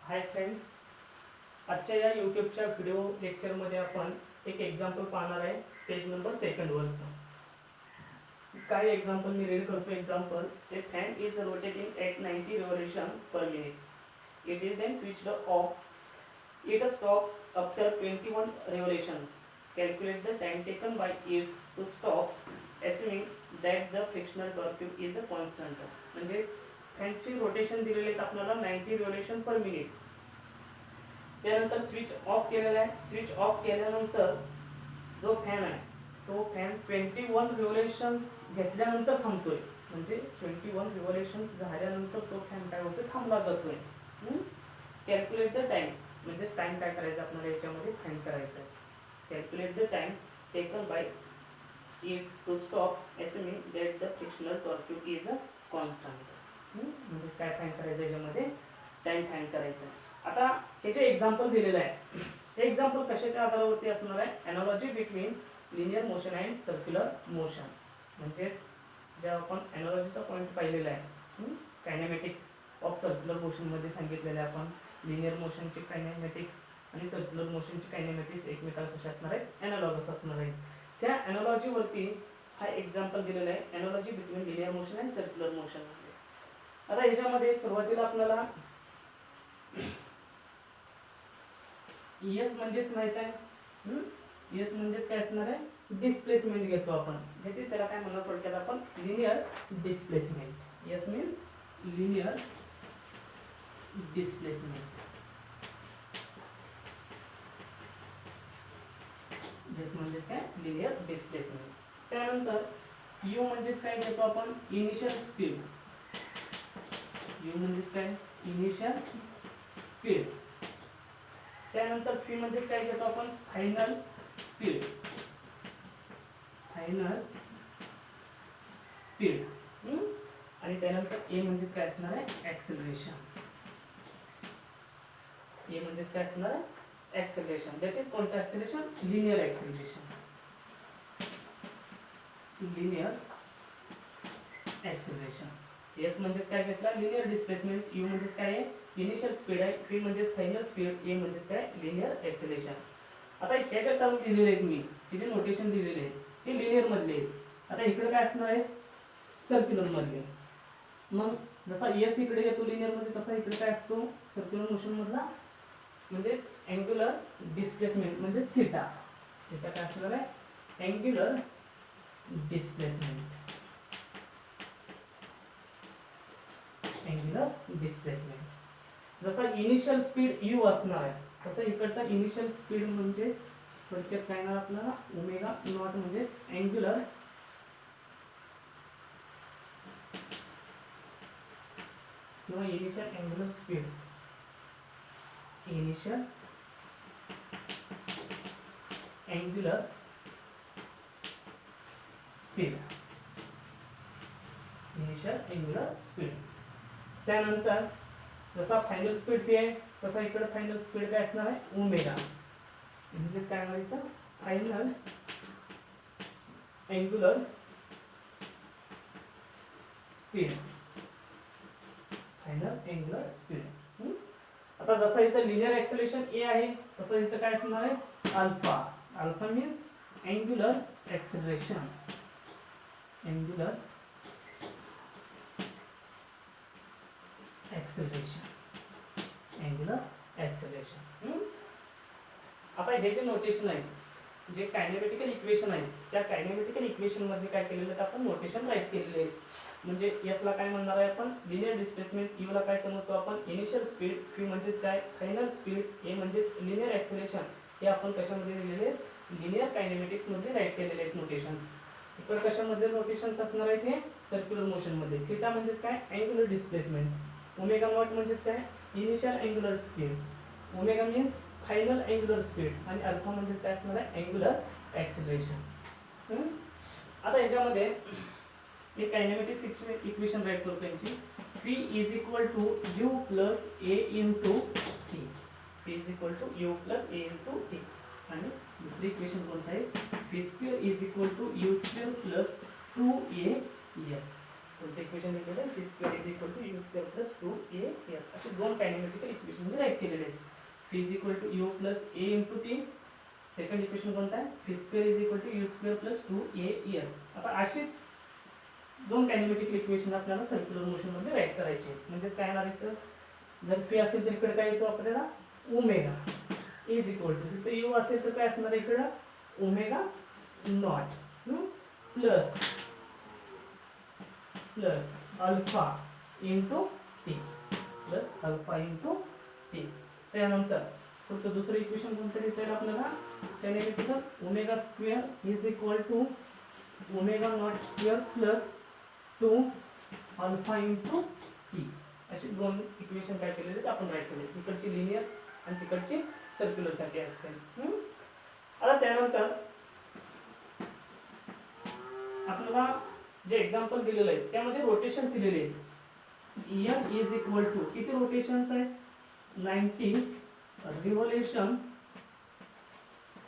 Hi friends, आजच्या या यूट्यूबच्या video लेक्चरमध्ये आपण एक एक्झाम्पल पाहणार आहे. पेज नंबर 2 वरचं काय एक्झाम्पल मी रीड करतो. Example, a fan is rotating at 90 revolution per minute. It is then switched off. It stops after 21 revolutions. Calculate the time taken by it to stop, assuming that the frictional torque is a constant. म्हणजे फॅनची rotation दिलेले आहेत आपल्याला 90 revolution per minute. त्यानंतर switch off केलेला आहे. Switch off केल्यानंतर जो fan आहे तो फॅन 21 रिव्होल्यूशन्स घेतल्यानंतर थांबतोय. म्हणजे 21 रिव्होल्यूशन्स झाल्यानंतर तो फॅन काय होतो, थांबला जातोय. कॅल्क्युलेट द टाइम म्हणजे टाइम काय करायचं आपल्याला याच्यामध्ये फाइंड करायचं आहे. Calculate the time taken by it to stop assuming that the frictional torque is a constant. म्हणजे काय फाइंड करायचं याच्यामध्ये, टाइम फाइंड करायचं. आता हे जे एक्झाम्पल दिलेलं आहे हे एक्झाम्पल कशाच्या आधारावरती असणार आहे, analogy between linear motion and circular motion. म्हणजे जे आपण एनालॉजीचा पॉईंट पाहिलेला आहे, कायनेमॅटिक्स ऑफ सर्क्युलर मोशन मध्ये सांगितलेलं आहे आपण. लिनियर मोशनची कायनेमॅटिक्स आणि सर्क्युलर मोशनची कायनेमॅटिक्स एकमेकाला कशा असणार आहेत, एनालॉगस असणार आहेत. त्या एनालॉजी वरती हा एक्झाम्पल दिलेला आहे, analogy between linear motion and circular motion. आता ह्याच्यामध्ये सुरुवातीला आपल्याला एस म्हणजेच माहित आहे. एस म्हणजेच काय असणार आहे, डिस्प्लेसमेंट घेतो आपण. म्हणजे त्याला काय म्हणणार थोडक्यात आपण, linear displacement. S means linear displacement. S म्हणजेच काय, लिनियर डिस्प्लेसमेंट. त्यानंतर यू म्हणजेच काय घेतो आपण, इनिशियल स्पीड. यू म्हणजेच काय, इनिशियल स्पीड. त्यानंतर फी म्हणजेच काय घेतो आपण, फायनल स्पीड. Final speed. आणि त्यानंतर ए म्हणजेच काय असणार आहे, ऍक्सेलरेशन. ए म्हणजेच काय असणार आहे, ऍक्सेलरेशन. दॅट इज कोणतं acceleration, linear acceleration. Linear acceleration. S म्हणजेच काय घेतला, लिनियर डिस्प्लेसमेंट. यू म्हणजेच काय आहे, इनिशियल स्पीड आहे. फी म्हणजेच फायनल स्पीड. ए म्हणजेच काय, लिनियर ऍक्सेलरेशन. आता ह्याच्या टर्म दिलेले आहेत मी, तिचे नोटेशन दिलेले आहेत, हे लिनियर मधले आहेत. आता इकडे काय असणार आहे, सर्क्युलर मधले. मग जसा एस इकडे येतो लिनियर मध्ये, तसा इकडे काय असतो सर्क्युलर मोशन मधला, म्हणजेच अँग्युलर डिस्प्लेसमेंट म्हणजे थीटा. थीटा काय असणार आहे, अँग्युलर डिस्प्लेसमेंट. Angular displacement. जसा इनिशियल स्पीड यू असणार आहे, तसं इकडचा इनिशियल स्पीड म्हणजेच थोडक्यात काय ना आपल्याला ओमेगा नॉट म्हणजेच अँग्युलर किंवा initial angular speed. Initial angular speed. Initial angular speed. त्यानंतर जसा फायनल स्पीड फी आहे तसा इकडे फायनल स्पीड काय असणार आहे, ओमेगा. म्हणजे काय म्हणायचं, final angular speed. Final angular speed. आता जसा इथं लिनियर ऍक्सेलरेशन ए आहे तसं इथं काय असणार आहे, alpha. Alpha means angular acceleration. Angular acceleration. Angular acceleration. आता हे जे नोटेशन आहे, जे कायनेमॅटिकल इक्वेशन आहे, त्या कायनेमॅटिकल इक्वेशन मध्ये काय केलेलं आहे, आपण नोटेशन राईट केलेले आहे. म्हणजे एस ला काय म्हणणार आहे आपण, लिनियर डिस्प्लेसमेंट. यू ला काय समजतो आपण, इनिशियल स्पीड. फी म्हणजेच काय, फायनल स्पीड. ए म्हणजेच लिनियर ऍक्सेलरेशन. हे आपण कशामध्ये दिलेले आहेत, लिनियर कायनेमॅटिक्स मध्ये राईट केलेले आहेत नोटेशन्स. इकडे कशामध्ये नोटेशन्स असणार आहेत, हे सर्क्युलर मोशन मध्ये. थीटा म्हणजेच काय, अँग्युलर डिस्प्लेसमेंट. ओमेगा नॉट म्हणजेच काय, initial angular speed. Omega means final angular speed. आणि अल्फा म्हणजेच काय असणार आहे, अँग्युलर ऍक्सेलरेशन. आता याच्यामध्ये एक कायनेमॅटिक्स इक्वेशन राईट करतो यांची. P is equal to u plus a into t. P is equal to u plus a into t. आणि दुसरी इक्वेशन कोणतं आहे, P square is equal to u square plus 2AS. पुढचं इक्वेशन लिहिलेलं आहे, v² is equal to u² plus 2as. असे दोन कायनेमॅटिकल equation मध्ये राईट केलेले आहेत. v is equal to u plus a into t. Second equation कोणता आहे, v² is equal to u² plus 2as. आता अशीच दोन कायनेमॅटिकल इक्वेशन आपल्याला सर्क्युलर मोशन मध्ये राईट करायचे. म्हणजेच काय येणार इथं, जर v असेल तर इकडे काय येतो आपल्याला ओमेगा इज इक्वल टू, तिथे u असेल तर काय असणार आहे इकडे omega not plus alpha into T, plus alpha into T. त्यानंतर पुढचं दुसरं इक्वेशन कोणतं लिहिता येईल आपल्याला, त्याने लिहिलं omega square is equal to omega not square plus 2 alpha into t. असे दोन इक्वेशन काय केलेले आपण राईट केले, तिकडची लिनियर आणि तिकडची सर्क्युलर साठी असते. आता त्यानंतर आपल्याला जे एक्झाम्पल दिलेलं आहे त्यामध्ये रोटेशन दिलेले आहेत. n इज इक्वल टू किती रोटेशन्स आहेत, 90 रिव्होल्यूशन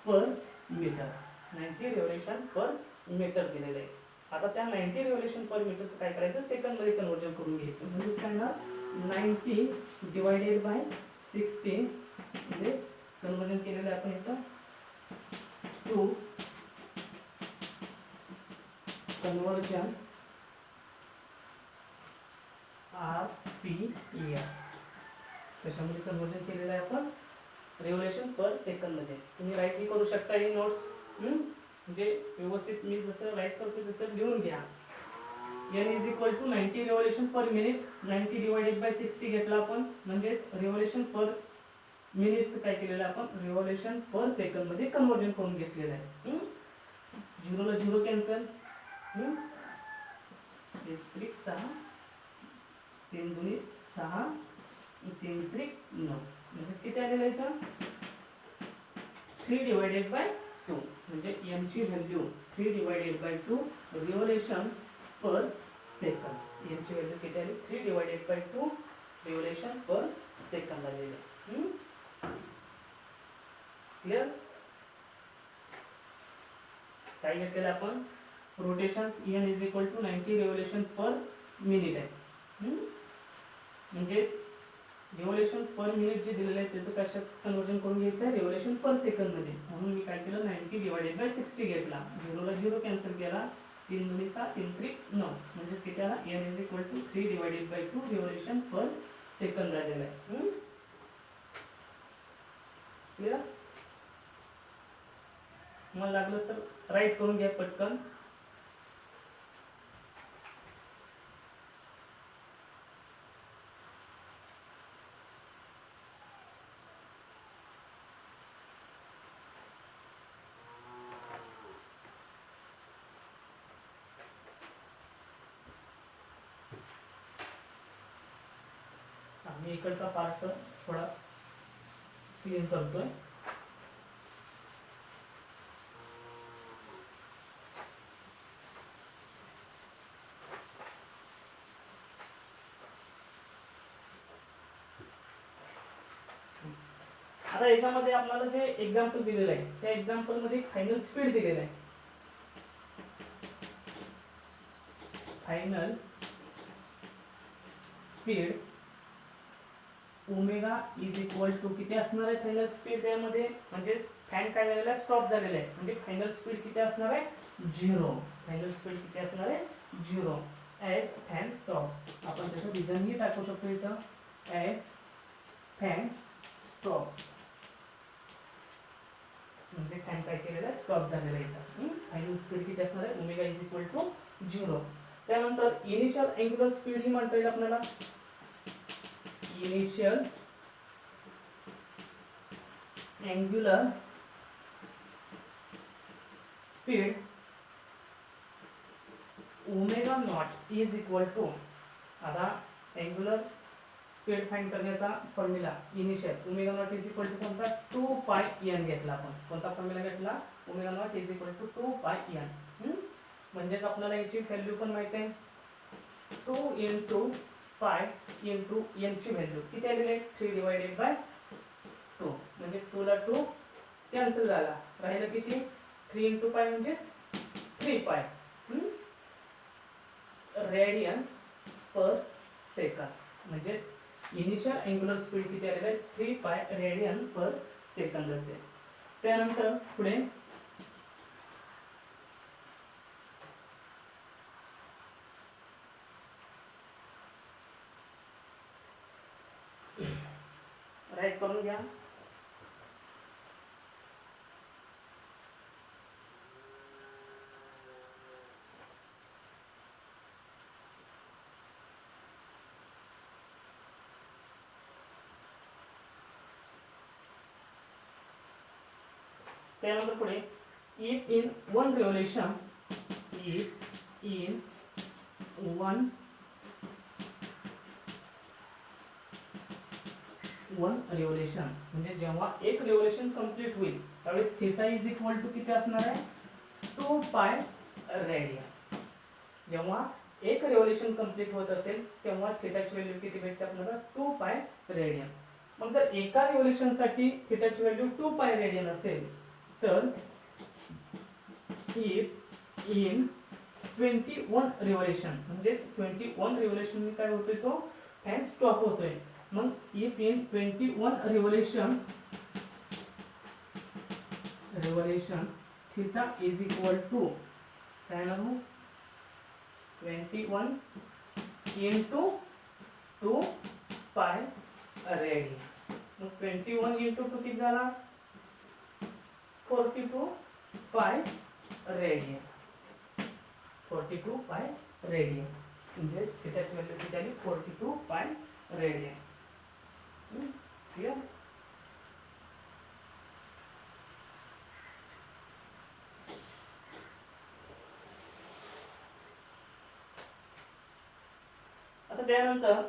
पर मीटर. 90 रिव्होल्यूशन पर मीटर दिलेले आहे. आता त्या 90 रिव्होल्यूशन पर मीटरचं काय करायचं, सेकंड मध्ये कन्वर्जन करून घ्यायचं. म्हणजे काय ना 90 डिवायडेड बाय 60 म्हणजे कन्वर्जन केलेलं आहे आपण इथं 2 कन्वर्जन RPS. कशामध्ये कन्वर्जन केलेलं आहे आपण, रिव्होल्यूशन पर सेकंड मध्ये. तुम्ही राईटली करू शकता ही नोट्स, म्हणजे व्यवस्थित मी जसं राईट करतो तसं लिहून घ्या. n is equal to 90 revolution per minute, 90 divided by 60 घेतला आपण, म्हणजेच रिव्होल्यूशन पर मिनिटचं काय केलेलं आहे आपण, रिव्होल्यूशन पर सेकंड मध्ये कन्वर्जन करून घेतलेलं आहे. 0 ला 0 कॅन्सल, 1 6 3 2 6 3 3 9, म्हणजे किती आलेलं आहे इथं 3 डिवायडेड बाय 2. म्हणजे n ची value 3 divided by 2 revolution per second. n ची व्हॅल्यू किती आली, 3 divided by 2 revolution per second आलेली आहे. क्लियर. काय घेतलेलं आपण, rotations n is equal to 90 revolution per minute आहे. म्हणजेच रिव्होल्यूशन पर मिनिट जे दिलेलं आहे त्याचं कशात कन्वर्जन करून घ्यायचं आहे, रिव्होल्यूशन पर सेकंड मध्ये. म्हणून मी काय केलं 90 डिवायडेड बाय 60 घेतला, 0 ला 0 कॅन्सल केला, 3 2 6 3 3 9, म्हणजे किती आला n is equal to 3 divided by 2 revolution per second आलेला आहे. क्लियर. मला लागलं तर राईट करून घ्या पटकन. मी इकडचा पार्ट थोडा क्लीन करतोय. आता याच्यामध्ये आपल्याला जे एक्झाम्पल दिलेलं आहे त्या एक्झाम्पल मध्ये फायनल स्पीड दिलेलं आहे. Final speed omega is equal to किती असणार आहे फायनल स्पीड त्यामध्ये, म्हणजे फॅन काय झालेला आहे, स्टॉप झालेला आहे. म्हणजे फायनल स्पीड किती असणार आहे, 0. फायनल स्पीड किती असणार आहे, 0 ॲज फॅन स्टॉप्स. आपण त्याचं रिझन ही टाकू शकतो इथं, ॲज फॅन स्टॉप्स. म्हणजे फॅन काय केलेला आहे, स्टॉप झालेला आहे इथं. फायनल स्पीड किती असणार आहे, ओमेगा इज इक्वल टू 0. त्यानंतर इनिशियल अँग्युलर स्पीड ही म्हणता येईल आपल्याला. Initial angular speed omega not is equal to, आता अँग्युलर स्पीड फाइंड करण्याचा formula initial omega not is equal to कोणता, 2 पाय n घेतला आपण. कोणता फॉर्म्युला घेतला, omega not is equal to 2 pi n. म्हणजेच आपल्याला याची व्हॅल्यू पण माहिती आहे, 2 इंटू पाय इंटू n ची व्हॅल्यू किती आलेली आहे, 3 डिवायडेड बाय 2. म्हणजे 2 ला 2 कॅन्सल झाला, राहिलं किती 3 इंटू पाय म्हणजेच 3 पाय. रेडियन पर सेकंद, म्हणजेच इनिशियल अँग्युलर स्पीड किती आलेलं आहे 3 पाय रेडियन पर सेकंद असेल. त्यानंतर पुढे राईट करून घ्या. त्यानंतर पुढे if in one revolution, if in one revolution म्हणजे जेव्हा एक रिव्होल्यूशन कंप्लीट होईल त्यावेळेस थीटा इज इक्वल टू किती असणार आहे 2 पाय रेडियन. जेव्हा एक रिव्होल्यूशन कंप्लीट होत असेल तेव्हा थीटाची व्हॅल्यू किती भेटते आपल्याला 2 पाय रेडियन. मग जर एका रिव्होल्यूशन साठी थीटाची व्हॅल्यू 2 पाय रेडियन असेल तर if in 21 रिव्होल्यूशन म्हणजे 21 रिव्होल्यूशन काय होतोय तो फॅन स्टॉप होतोय. मग if in 21 revolution theta is equal to काय ना 21 into 2 पाय रेडियन. मग 21 into 2 किती झाला 42 पाय रेडियन. 42 पाय रेडियन म्हणजे थीटाची व्हॅल्यू किती आली 42 पाय रेडियन. क्लियर. आता त्यानंतर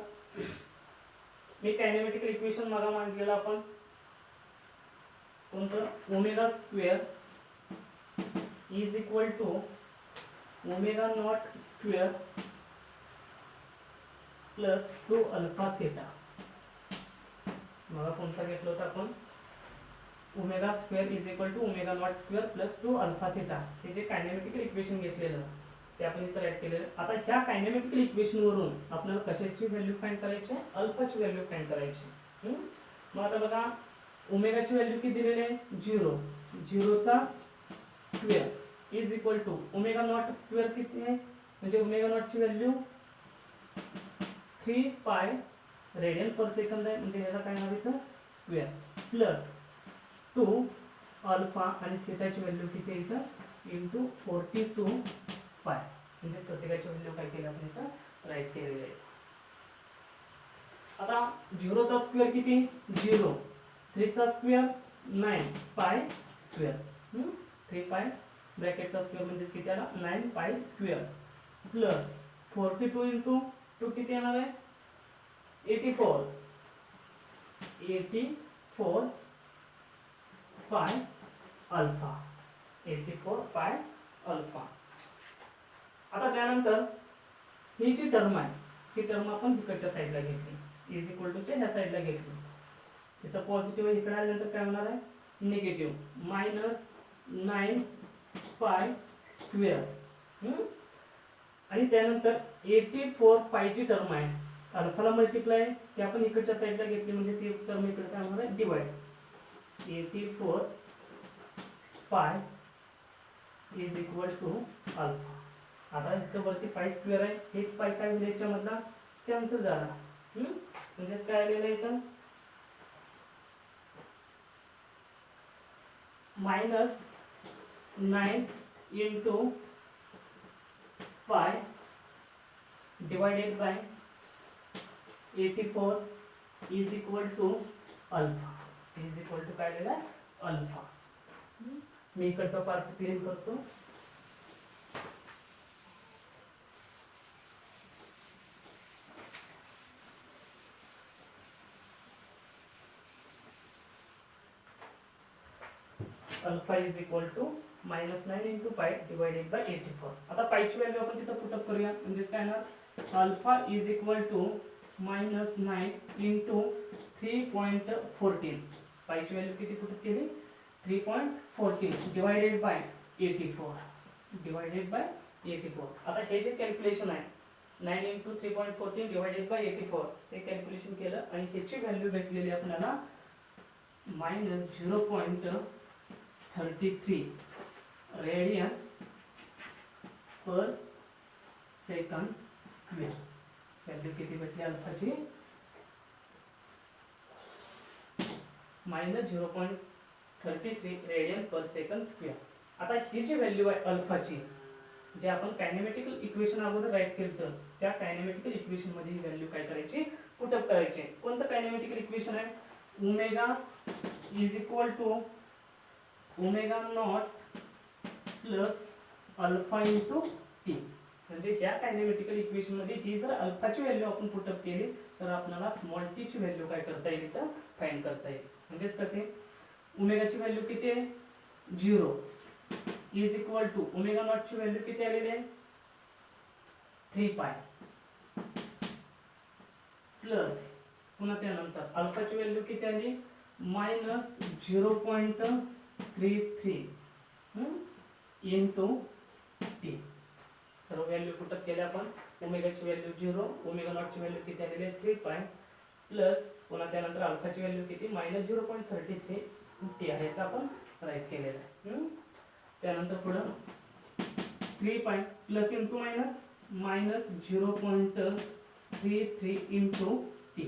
मी कायनेमॅटिकल इक्वेशन मागा मांडलेलं आपण कोणतं omega square is equal to omega not square plus 2 alpha theta. मला कोणता घेतला होता आपण omega square is equal to omega not square plus 2 alpha theta. हे जे कायनेमॅटिकल इक्वेशन घेतलेलं ते आपण इथे ऍड केलेलं. आता ह्या कायनेमॅटिकल इक्वेशन वरून आपल्याला कशाची व्हॅल्यू फाइंड करायची आहे अल्फाची व्हॅल्यू फाइंड करायची. मग आता बघा ओमेगाची व्हॅल्यू किती दिलेली आहे 0. 0 चा square is equal to omega not square किती आहे म्हणजे ओमेगा नॉट ची value 3 pi radian per second आहे म्हणजे याचा काय नाव इथं स्क्वेअर प्लस 2 अल्फा आणि थीटाची व्हॅल्यू किती आहे इथं इंटू 42 पाय म्हणजे प्रत्येकाची व्हॅल्यू काय केली आपण इथं राईट केलेली आहे. आता 0 चा स्क्वेअर किती 0. 3 चा स्क्वेअर 9 पाय स्क्वेअर 3 पाय ब्रॅकेटचा स्क्वेअर म्हणजे किती आला 9 पाय स्क्वेअर प्लस 42 इंटू 2 किती येणार आहे 84 पाय अल्फा 84 पाय अल्फा. आता त्यानंतर ही जी टर्म आहे ही टर्म आपण इकडच्या साईडला घेतली इज इक्वल टू च्या ह्या साईडला घेतली. इथं पॉझिटिव्ह इकडे आल्यानंतर काय होणार आहे निगेटिव्ह मायनस 9 पाय स्क्वेअर आणि त्यानंतर 84 पायची टर्म आहे अल्फाला मल्टिप्लाय ते आपण इकडच्या साईडला घेतली म्हणजे सी टर्म इकडे काय होणार आहे डिवाइड 84 पाय इज इक्वल टू अल्फा. आता इथं वरती पाय स्क्वेअर आहे एक पाय काय होईल याच्यामधला कॅन्सल झाला म्हणजेच काय आलेलं आहे इथं minus 9 into pi divided by 84 is equal to alpha is equal to काय आलेला आहे अल्फा. मी इकडचा पार्ट क्लीन करतो. Alpha is equal to minus 9 into pi divided by 84. आता पायची व्हॅल्यू आपण तिथं पुटअप करूया म्हणजे काय ना alpha is equal to minus 9 into 3.14. पायची व्हॅल्यू किती पुटअप केली 3.14 डिवाइडेड बाय 84 डिवाइडेड बाय 84. आता हे जे कॅल्क्युलेशन आहे 9 इंटू 3.14 डिवायडेड बाय 84 हे कॅल्क्युलेशन केलं आणि ह्याची व्हॅल्यू भेटलेली आपल्याला -0.33 रेडियन पर सेकंड स्क्वेअर. व्हॅल्यू किती भेटली अल्फाची? -0.33 रेडियन पर सेकंड स्क्वेअर. आता ही जी व्हॅल्यू आहे अल्फाची, जे आपण कायनेमॅटिकल इक्वेशन अगोदर राईट केलं, त्या कायनेमॅटिकल इक्वेशन मध्ये ही व्हॅल्यू काय करायची? पुट अप करायची. कोणतं कायनेमॅटिकल इक्वेशन आहे? Omega is equal to omega not plus alpha into t. म्हणजे ह्या कायनेमॅटिकल इक्वेशन मध्ये ही जर अल्फाची व्हॅल्यू आपण पुट अप केली तर आपल्याला स्मॉल टी ची व्हॅल्यू काय करता येईल? इथं फाइंड करता येईल. म्हणजेच कसे? ओमेगाची व्हॅल्यू किती आहे? 0 is equal to omega not ची व्हॅल्यू किती आलेली आहे? 3 पाय प्लस पुन्हा त्यानंतर अल्फाची व्हॅल्यू किती आली? -0.33 इंटू टी. सर्व व्हॅल्यू पुट अप केल्या आपण. ओमेगाची व्हॅल्यू 0, ओमेगा नॉट ची व्हॅल्यू किती आलेली आहे? 3 पाय प्लस पुन्हा त्यानंतर अल्फाची व्हॅल्यू किती? -0.33 टी आहे, असं आपण राईट केलेलं आहे. त्यानंतर पुढं 3 पाय plus into minus -0.33 into T.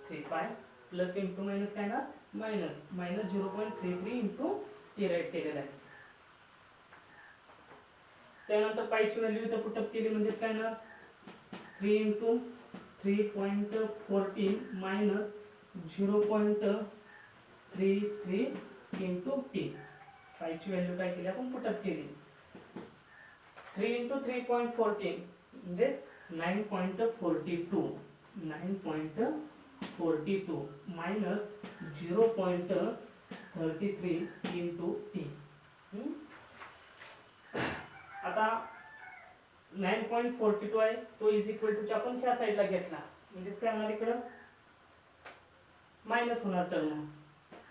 3 पाय प्लस इंटू मायनस काय ना? -0.33 इंटू टी राईट केलेलं आहे. त्यानंतर पायची व्हॅल्यू इथं पुट अप केली म्हणजे काय ना? 3 इंटू 3.14 मायनस 0.33 इंटू टी. पायची व्हॅल्यू काय केली आपण? पुट अप केली. 3 इंटू 3.14 म्हणजे 9.42 मायनस 0.33 इंटू टी. आता 9.42 आहे तो इज इक्वल टू आपण ह्या साईडला घेतला म्हणजे काय होणार? इकडं मायनस होणार. तर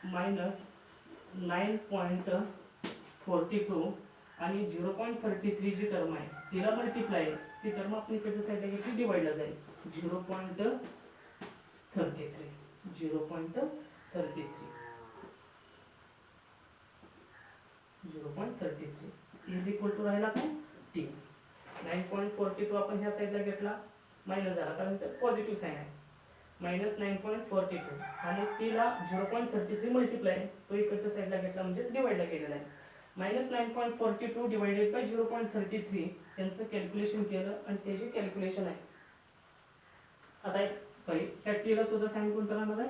मायनस 9.42 आणि 0.33 जी टर्म आहे तिला मल्टिप्लाय आहे, ती टर्म आपण इकडच्या साईडला घेतली, डिवाइडला जाईल. 0.33 इज इक्वल टू राहिला काय? टी. 9.42 आपण ह्या साईडला घेतला, मायनस झाला कारण ते पॉझिटिव्ह साइन आहे. -9.42 आणि टीला 0.33 मल्टिप्लाय, तो इकडच्या साईडला घेतला म्हणजेच डिवाइडला केलेला आहे. -9.42 डिवाइडेड बाय 0.33 यांचं कॅल्क्युलेशन केलं आणि त्याची कॅल्क्युलेशन आहे. आता सॉरी, ह्या टीला सुद्धा साइन कोणता राहणार आहे?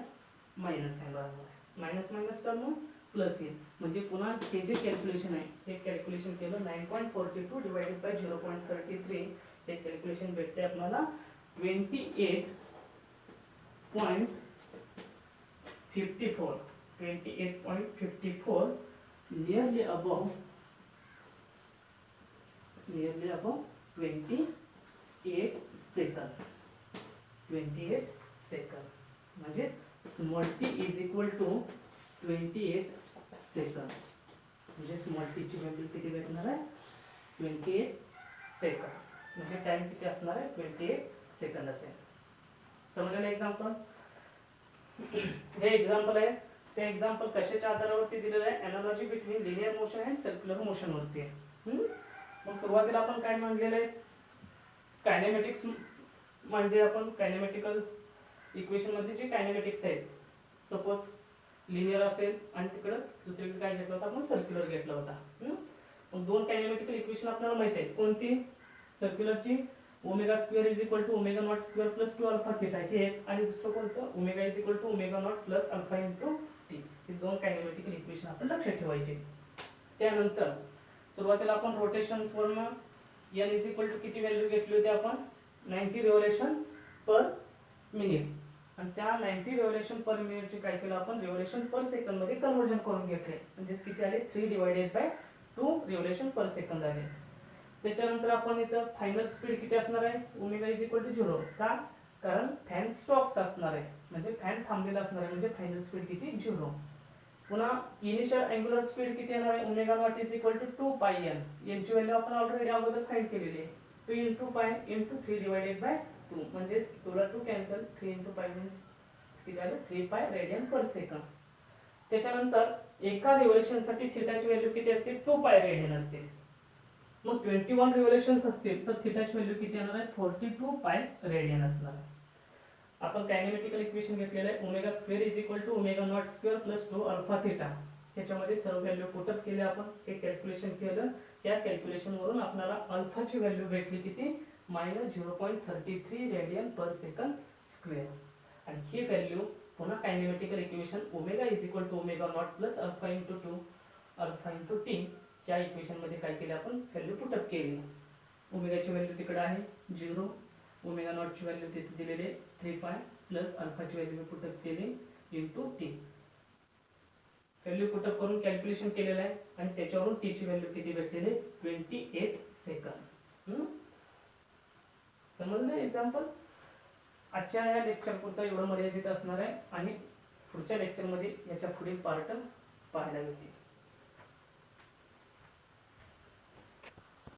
मायनस साइन राहणार आहे. मायनस मायनस टर्म प्लस येईल म्हणजे पुन्हा हे जे कॅल्क्युलेशन आहे हे कॅल्क्युलेशन केलं 9.42 डिवाइडेड बाय 0.33 हे कॅल्क्युलेशन भेटते आपल्याला 28.54 nearly above 28 सेकंद. म्हणजे small t is equal to 28 सेकंद. म्हणजे स्मॉल टी ची व्हॅल्यू किती भेटणार आहे? 28 सेकंद. म्हणजे टाइम किती असणार आहे? 28 सेकंद असेल. समजलं एक्झाम्पल? जे एक्झाम्पल आहे ते एक्झाम्पल कशाच्या आधारावरती दिलेलं आहे? Analogy between linear motion and circular motion वरती आहे. मग सुरुवातीला आपण काय मांडलेलं आहे? कायनेमॅटिक्स म्हणजे आपण कायनेमॅटिकल इक्वेशन मध्ये जे कायनेमॅटिक्स आहेत, सपोज लिनियर असेल आणि तिकडे दुसरीकडे काय घेतलं होतं? आपण सर्क्युलर घेतला होता. मग दोन कायनेमॅटिकल इक्वेशन आपल्याला माहिती आहेत. कोणती? सर्क्युलरची omega square is equal to omega not square plus 2 alpha theta हे एक, आणि दुसरं कोणतं? Omega is equal to omega not plus alpha into T. हे दोन कायनेमॅटिकल इक्वेशन आपण लक्षात ठेवायचे. त्यानंतर सुरुवातीला आपण रोटेशन्स वरून n इज इक्वल टू किती व्हॅल्यू घेतली होती आपण? 90 रिव्होल्यूशन पर मिनिट. आणि त्या 90 रिव्होल्यूशन पर मिनिट चे काय केलं आपण? रिव्होल्यूशन पर सेकंद मध्ये कन्वर्जन करून घेतले. म्हणजे किती आले? 3 divided by 2 revolution per second आले. त्याच्यानंतर आपण इथं फायनल स्पीड किती असणार आहे? Omega is equal to 0. का? कारण फॅन स्टॉप्स असणार आहे, म्हणजे फॅन थांबलेला असणार आहे, म्हणजे फायनल स्पीड किती? 0. पुन्हा इनिशियल अँगुलर स्पीड किती येणार आहे? Omega not is equal to 2 pi n. यांची व्हॅल्यू आपण ऑलरेडी अगोदर फाइंड केलेली आहे. 2 into pi into 3 divided by 2 म्हणजेच 2 ला 2 कॅन्सल 3 इंटू पाय मीन्स किती झालं 3 पाय रेडियन पर सेकंद. त्याच्यानंतर एका रिव्होल्यूशनसाठी थीटाची व्हॅल्यू किती असते 2 पाय रेडियन असते. मग 21 रिव्होल्यूशन्स असतील तर थीटाची व्हॅल्यू किती येणार आहे 42 पाय रेडियन असणार आहे. आपण कायनेमॅटिकल इक्वेशन घेतलेलं आहे omega square is equal to omega not square plus 2 alpha theta. त्याच्यामध्ये सर्व व्हॅल्यू पुट अप केले आपण हे कॅल्क्युलेशन केलं. त्या कॅल्क्युलेशन वरून आपल्याला अल्फाची व्हॅल्यू भेटली किती -0.33 रेडियन पर सेकंद स्क्वेअर. आणि ही व्हॅल्यू पुन्हा kinematical equation omega is equal to omega not plus alpha into 2 alpha into T या इक्वेशन मध्ये काय केले आपण व्हॅल्यू पुट अप केली. ओमेगाची व्हॅल्यू तिकडे आहे 0, ओमेगा नॉट ची व्हॅल्यू तिथे दिलेली 3 पाय प्लस अल्फाची व्हॅल्यू पुट अप केली into T. Value put up करून कॅल्क्युलेशन केलेलं आहे आणि त्याच्यावरून टी ची व्हॅल्यू किती भेटलेली 28 सेकंद. समजलं एक्झाम्पल. आजच्या या लेक्चर पुरता एवढं मर्यादित असणार आहे आणि पुढच्या लेक्चर मध्ये याच्या पुढील पार्ट पाहायला मिळतील.